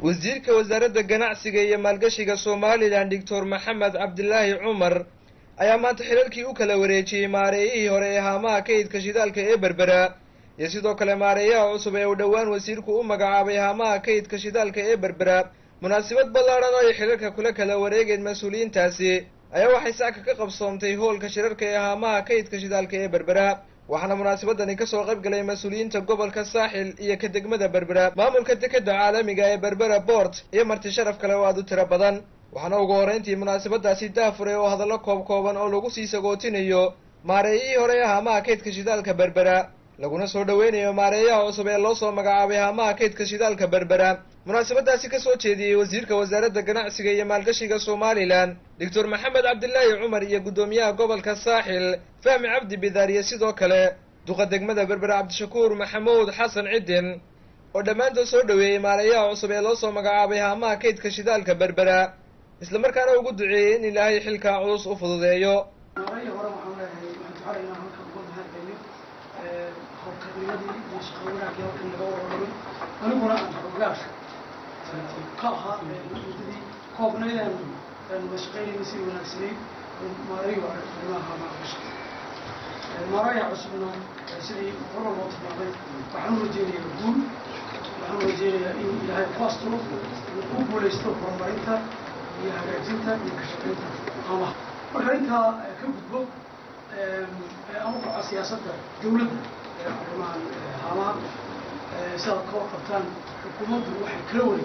wasiirka wasaaradda ganacsiga iyo maalgashiga Somaliland Dr. Maxamed Cabdilaahi Cumar ayaa maanta xilalkii u kala wareejiyay maareeyihii hore ee haamaha kaydka shidaalka ee Berbera iyo sidoo kale maareeyaha cusub ee u dhawaan wasiirku u magacaabay haamaha kaydka shidaalka ee Berbera. munaasabad ballaaran oo ay xilalka kala wareegeen mas'uuliyiintaasi ayaa waxay saaka ka qabsoontay hoolka shirarka ee haamaha kaydka shidaalka ee Berbera. waxaana munaasabadani ka soo qayb galay mas'uuliyiinta gobolka Saaxil iyo ka degmada Berbera, maamulka dekedda caalamiga ee Berbera Port iyo marti sharaf kale oo aad u tiro badan. waxaana ugu horeyntii munaasabadaasi daafure oo hadallo kooban oo lagu sii sagootinayo maareeyihii hore ee haamaha kaydka shidaalka Berbera laguna soo dhaweynayo maareeyaha cusub ee loo soo magacaabay haamaha kaydka shidaalka Berbera. munaasabadaasi ka soo jeediyey wasiirka wasaaradda ganacsiga iyo maalgashiga Somaliland Dr. Maxamed Cabdilaahi Cumar iyo gudoomiyaha gobolka Saaxil Fahmi Cabdi Bidaariye, sidoo kale duqa degmada Berbera Cabdishakuur Maxamuud Xasan Cidin oo dhammaantood soo dhaweeyey maareeyaha cusub ee loo soo magacaabay haamaha kaydka shidaalka Berbera, isla markaana ugu duceeyey in Ilaahay xilka culus u fududeeyo. مرايا عصبنا سيدي والله ما تفضل وحنو رجينا يقول وحنو رجينا إلى هاي فاستو وقبل يستوفر مرينتا هي هجاجينتا يكشفينتا الله مرينتا كبدو أمر سياسة دولة مع هما سال قوقتان حكومة واحد كلوري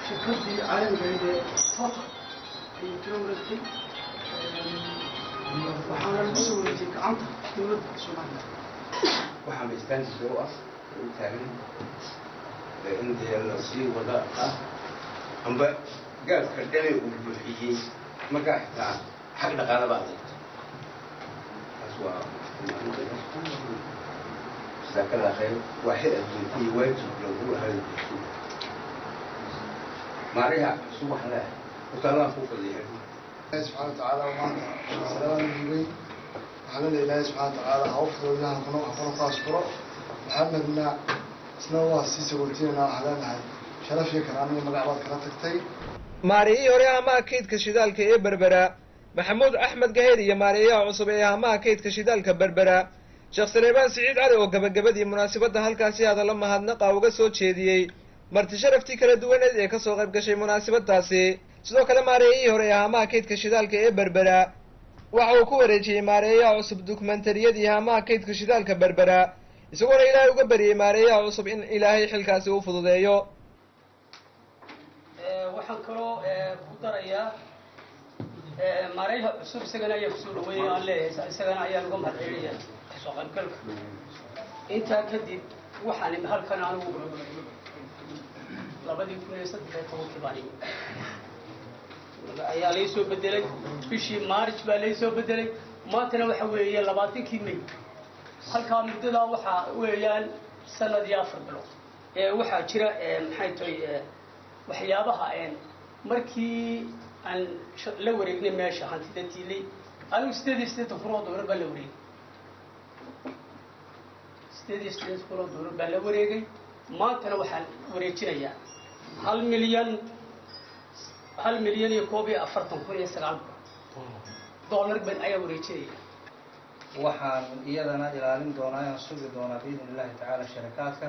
شركة عالم جديد فترة كلوري وحنا نسوي ذيك عنده دولة سوماليا. وحنا نستنتج رؤى وتعلم إن ذي الصير وضاء أم قال كردني وبحيي ما قاعد تعال حق دقالة بعض أسوأ جزاك الله خير. واحد في واجب لو هو هذا الدكتور ماريها صبح له وطلع فوق الليل. الله سبحانه وتعالى ومعنا السلام عليكم. وحنا الله سبحانه وتعالى أوفر لنا قنوع قاس قرأ محمدنا سنوات سيسي قلتينا أحلامها شرف يكرامي مقعبات كراتكتي. maareeyihii hore haamaha kaydka shidaalka ee Berbera Maxamuud Axmed Gaheer iyo maareeyaha cusub ee haamaha kaydka shidaalka Berbera Sheekh Saleebaan Siciid Cali oo gabagabadii munaasabadda halkaasi hadalla mahadnaqa uga soo jeediyey marti sharaftii kala duwaneed ee ka soo qayb gashay munaasabadaasi. sidoo kale maareeyihii hore ee haamaha kaydka shidaalka ee Berbera waxa uu ku wareejiyey maareeyaha cusub dokumentariyadii haamaha kaydka shidaalka Berbera, isagoona Ilaahay uga bariyey maareeyaha cusub in Ilaahay xilkaasi u fududeeyo. waxaan kaloo ku darayaa maareeyaha cusub isagana ayaa kusoo dhaweeyay aan leeyahay isagana ayaan uga mahadcelinayaa soo qaybgalka. intaa kadib waxaan halkan anigu 2013 baan ayaa la soo bedelay bishii March baa la soo bedelay maantana waxa weeye 20kii May. halka muddada waxa weeyaan sanadii 4 bilood waxa jira maxay tahay waxyaabaha markii aan la wareegnay meesha hantida tiilay anigu 8 $8 baa la wareegay 8 $8 baa la wareegay. maantana waxaan wareejinayaa 1 milyan iyo $1,049,000 ban ayaa wareejinaya. waxaan iyadana ilaalin doonaa aan sugi doonaa biidin Ilaahi tacaala shirkadka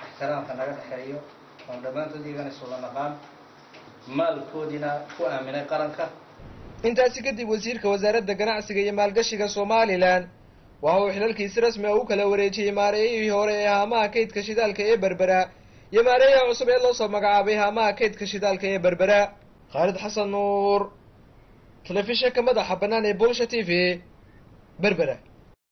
ixtiraamka naga dhaxeeyo oo dhammaantood iyagana isula naqaan maalkoodina ku aaminay qaranka. intaasi kadib wasiirka wasaaradda ganacsiga iyo maalgashiga Somaliland waxa uu xilalkiisi rasmi ah u kala wareejiyey maareeyihii hore ee haamaha kaydka shidaalka ee Berbera iyo maareeyaha cusub ee loo soo magacaabay haamaha kaydka shidaalka ee Berbera. Khalid Xasan Nuur, telefishinka madaxa bannaan ee Bulsha TV, Berbera.